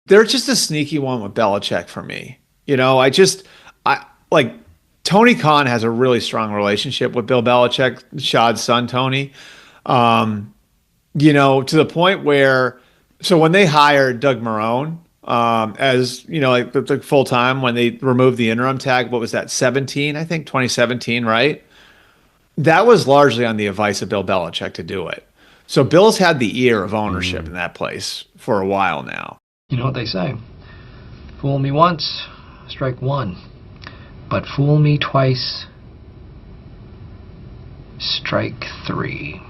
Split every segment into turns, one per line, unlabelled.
They're just a sneaky one with Belichick for me. I like Tony Khan has a really strong relationship with Bill Belichick, Shad's son, Tony. Um, to the point where, so when they hired Doug Marone, as like the full time when they removed the interim tag, what was that, 17? I think 2017, right? That was largely on the advice of Bill Belichick to do it. So Bill's had the ear of ownership in that place for a while now.
You know what they say? Fool me once, strike one. But fool me twice, strike three.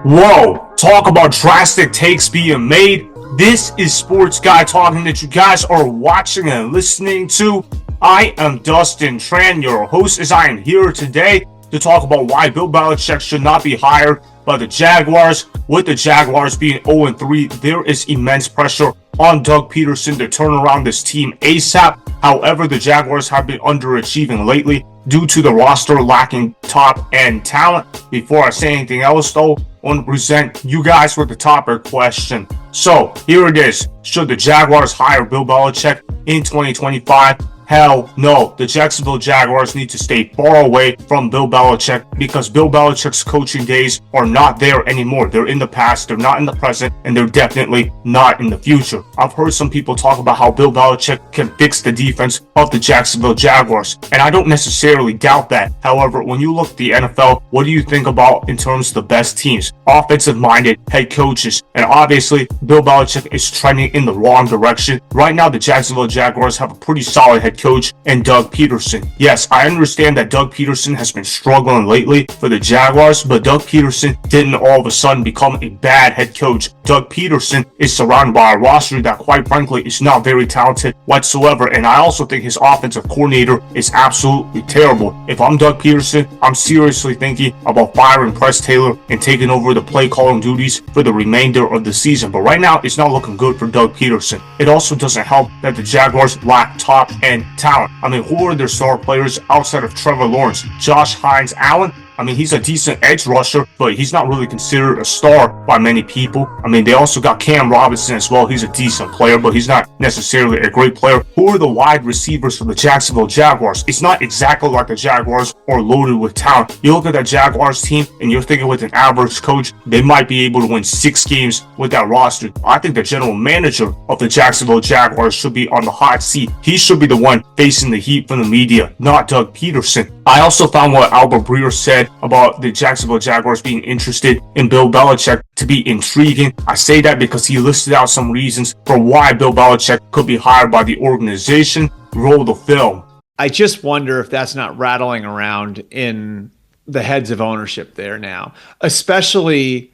Whoa, talk about drastic takes being made. This is Sports Guy Talking that you guys are watching and listening to. I am Dustin Trent, your host, as I am here today to talk about why Bill Belichick should not be hired by the Jaguars. With the Jaguars being 0-3, there is immense pressure on Doug Pederson to turn around this team ASAP. However, the Jaguars have been underachieving lately due to the roster lacking top-end talent. Before I say anything else, though, I want to present you guys with the topic question. So, here it is. Should the Jaguars hire Bill Belichick in 2025? Hell no. The Jacksonville Jaguars need to stay far away from Bill Belichick because Bill Belichick's coaching days are not there anymore. They're in the past, they're not in the present, and they're definitely not in the future. I've heard some people talk about how Bill Belichick can fix the defense of the Jacksonville Jaguars, and I don't necessarily doubt that. However, when you look at the NFL, what do you think about in terms of the best teams? Offensive-minded head coaches, and obviously, Bill Belichick is trending in the wrong direction. Right now, the Jacksonville Jaguars have a pretty solid head coach and Doug Pederson. Yes, I understand that Doug Pederson has been struggling lately for the Jaguars, but Doug Pederson didn't all of a sudden become a bad head coach. Doug Pederson is surrounded by a roster that quite frankly is not very talented whatsoever, and I also think his offensive coordinator is absolutely terrible. If I'm Doug Pederson, I'm seriously thinking about firing Press Taylor and taking over the play calling duties for the remainder of the season. But right now, it's not looking good for Doug Pederson. It also doesn't help that the Jaguars lack top end talent. I mean, who are their star players outside of Trevor Lawrence? Josh Hines Allen? I mean, he's a decent edge rusher, but he's not really considered a star by many people. I mean, they also got Cam Robinson as well. He's a decent player, but he's not necessarily a great player. Who are the wide receivers for the Jacksonville Jaguars? It's not exactly like the Jaguars are loaded with talent. You look at that Jaguars team, and you're thinking with an average coach, they might be able to win 6 games with that roster. I think the general manager of the Jacksonville Jaguars should be on the hot seat. He should be the one facing the heat from the media, not Doug Pederson. I also found what Albert Breer said about the Jacksonville Jaguars being interested in Bill Belichick to be intriguing. I say that because he listed out some reasons for why Bill Belichick could be hired by the organization. Roll the film.
I just wonder if that's not rattling around in the heads of ownership there now, especially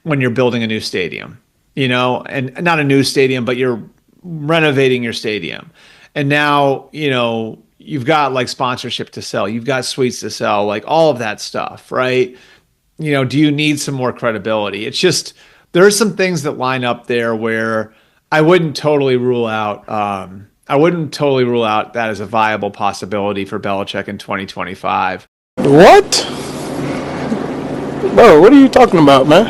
when you're building a new stadium, and not a new stadium, but you're renovating your stadium. And now, you've got like sponsorship to sell, you've got suites to sell, like all of that stuff, right? Do you need some more credibility? It's just, there are some things that line up there where I wouldn't totally rule out that as a viable possibility for Belichick in 2025.
What? Bro, what are you talking about, man?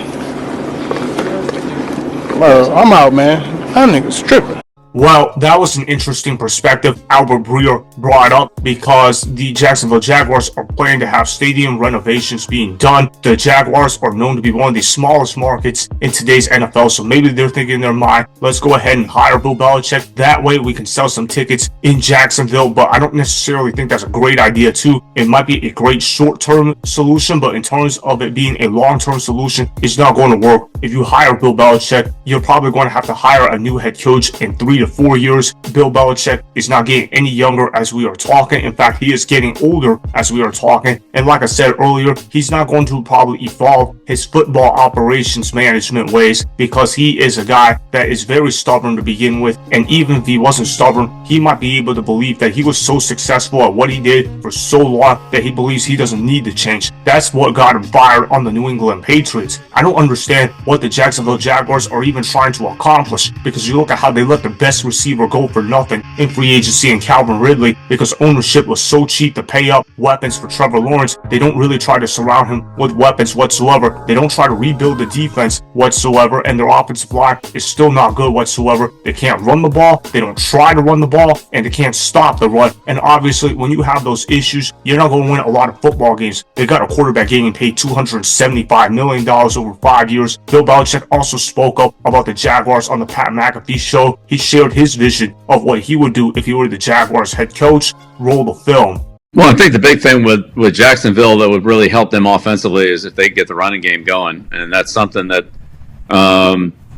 Bro, I'm out, man. That nigga's tripping.
Well, that was an interesting perspective Albert Breer brought up because the Jacksonville Jaguars are planning to have stadium renovations being done. The Jaguars are known to be one of the smallest markets in today's NFL, so maybe they're thinking in their mind, let's go ahead and hire Bill Belichick. That way we can sell some tickets in Jacksonville, but I don't necessarily think that's a great idea too. It might be a great short-term solution, but in terms of it being a long-term solution, it's not going to work. If you hire Bill Belichick, you're probably going to have to hire a new head coach in 3 to 4 years. Bill Belichick is not getting any younger as we are talking. In fact, he is getting older as we are talking. And like I said earlier, he's not going to probably evolve his football operations management ways because he is a guy that is very stubborn to begin with. And even if he wasn't stubborn, he might be able to believe that he was so successful at what he did for so long that he believes he doesn't need to change. That's what got him fired on the New England Patriots. I don't understand what the Jacksonville Jaguars are even trying to accomplish because you look at how they let the bench best receiver go for nothing in free agency in Calvin Ridley because ownership was so cheap to pay up weapons for Trevor Lawrence. They don't really try to surround him with weapons whatsoever. They don't try to rebuild the defense whatsoever, and their offensive line is still not good whatsoever. They can't run the ball, they don't try to run the ball, and they can't stop the run. And obviously, when you have those issues, you're not going to win a lot of football games. They got a quarterback getting paid $275 million over 5 years. Bill Belichick also spoke up about the Jaguars on the Pat McAfee show. He shared his vision of what he would do if he were the Jaguars head coach. Roll the film.
Well, I think the big thing with Jacksonville that would really help them offensively is if they get the running game going. And that's something that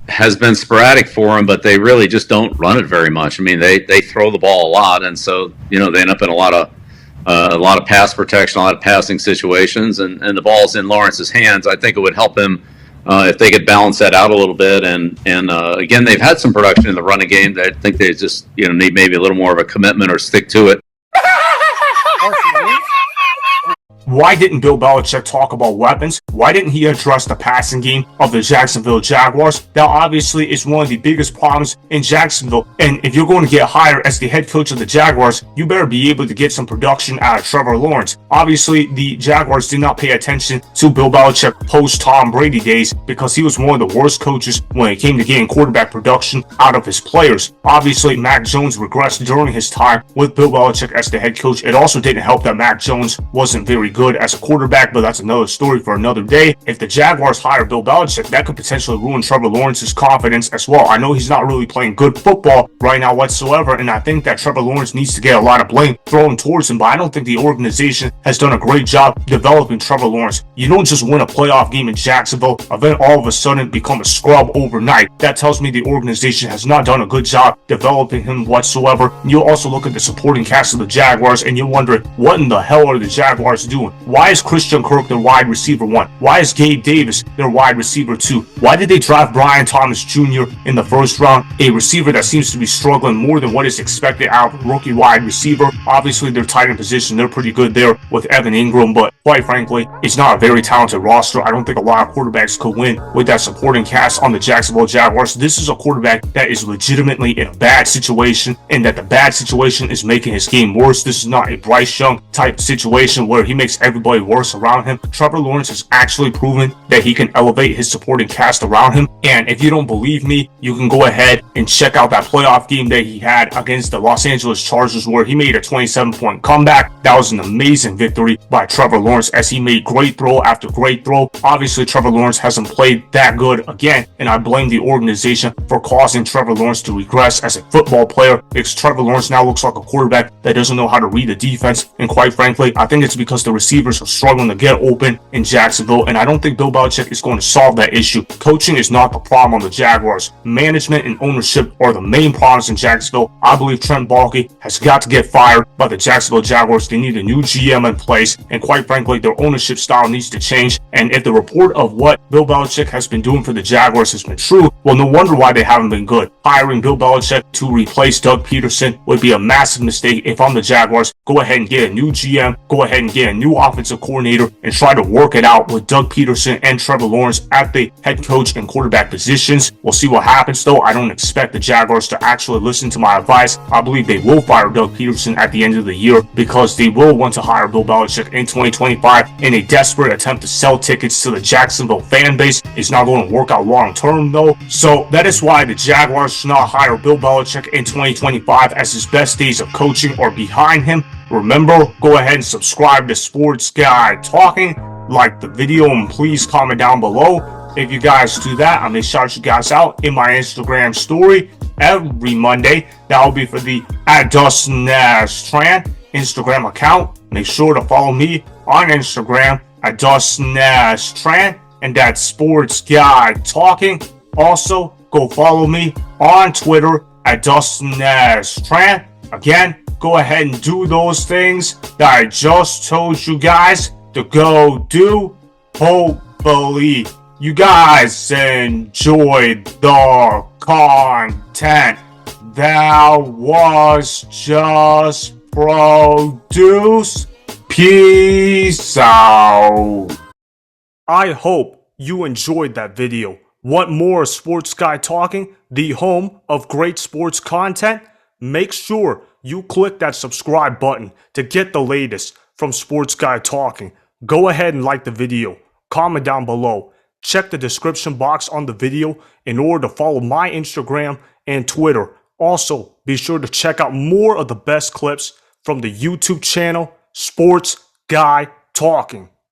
has been sporadic for them, but they really just don't run it very much. I mean, they throw the ball a lot, and so, they end up in a lot of pass protection, a lot of passing situations, and the ball's in Lawrence's hands. I think it would help him if they could balance that out a little bit. And again, they've had some production in the running game. I think they just, need maybe a little more of a commitment or stick to it.
Why didn't Bill Belichick talk about weapons? Why didn't he address the passing game of the Jacksonville Jaguars? That obviously is one of the biggest problems in Jacksonville. And if you're going to get hired as the head coach of the Jaguars, you better be able to get some production out of Trevor Lawrence. Obviously, the Jaguars did not pay attention to Bill Belichick post-Tom Brady days because he was one of the worst coaches when it came to getting quarterback production out of his players. Obviously, Mac Jones regressed during his time with Bill Belichick as the head coach. It also didn't help that Mac Jones wasn't very good as a quarterback, but that's another story for another day. If the Jaguars hire Bill Belichick, that could potentially ruin Trevor Lawrence's confidence as well. I know he's not really playing good football right now whatsoever, and I think that Trevor Lawrence needs to get a lot of blame thrown towards him, but I don't think the organization has done a great job developing Trevor Lawrence. You don't just win a playoff game in Jacksonville and then all of a sudden become a scrub overnight. That tells me the organization has not done a good job developing him whatsoever. You'll also look at the supporting cast of the Jaguars and you'll wonder, what in the hell are the Jaguars doing? Why is Christian Kirk their wide receiver 1? Why is Gabe Davis their wide receiver 2? Why did they draft Brian Thomas Jr. in the first round, a receiver that seems to be struggling more than what is expected out of a rookie wide receiver? Obviously, their tight end position, they're pretty good there with Evan Engram, but quite frankly, it's not a very talented roster. I don't think a lot of quarterbacks could win with that supporting cast on the Jacksonville Jaguars. This is a quarterback that is legitimately in a bad situation, and that the bad situation is making his game worse. This is not a Bryce Young type situation where he makes everybody worse around him. Trevor Lawrence has actually proven that he can elevate his supporting cast around him, and if you don't believe me, you can go ahead and check out that playoff game that he had against the Los Angeles Chargers where he made a 27-point comeback. That was an amazing victory by Trevor Lawrence as he made great throw after great throw. Obviously, Trevor Lawrence hasn't played that good again, and I blame the organization for causing Trevor Lawrence to regress as a football player, because Trevor Lawrence now looks like a quarterback that doesn't know how to read the defense, and quite frankly, I think it's because the receivers are struggling to get open in Jacksonville, and I don't think Bill Belichick is going to solve that issue. Coaching is not the problem on the Jaguars. Management and ownership are the main problems in Jacksonville. I believe Trent Baalke has got to get fired by the Jacksonville Jaguars. They need a new GM in place, and quite frankly, their ownership style needs to change. And if the report of what Bill Belichick has been doing for the Jaguars has been true, well, no wonder why they haven't been good. Hiring Bill Belichick to replace Doug Pederson would be a massive mistake. If I'm the Jaguars, go ahead and get a new GM, go ahead and get a new offensive coordinator, and try to work it out with Doug Pederson and Trevor Lawrence at the head coach and quarterback positions. We'll see what happens, though. I don't expect the Jaguars to actually listen to my advice. I believe they will fire Doug Pederson at the end of the year because they will want to hire Bill Belichick in 2025 in a desperate attempt to sell tickets to the Jacksonville fan base. It's not going to work out long term, though. So that is why the Jaguars should not hire Bill Belichick in 2025, as his best days of coaching are behind him. Remember, go ahead and subscribe to Sports Guy Talking, like the video, and please comment down below. If you guys do that, I may shout you guys out in my Instagram story every Monday. That will be for the @DustinNashTran Instagram account. Make sure to follow me on Instagram @DustinNashTran, and that's Sports Guy Talking. Also, go follow me on Twitter @DustinNashTran. Again, go ahead and do those things that I just told you guys to go do. Hopefully, you guys enjoyed the content that was just produced. Peace out.
I hope you enjoyed that video.
Want more Sports Guy Talking, the home of great sports content? Make sure you click that subscribe button to get the latest from Sports Guy Talking. Go ahead and like the video, comment down below, check the description box on the video in order to follow my Instagram and Twitter. Also, be sure to check out more of the best clips from the YouTube channel, Sports Guy Talking.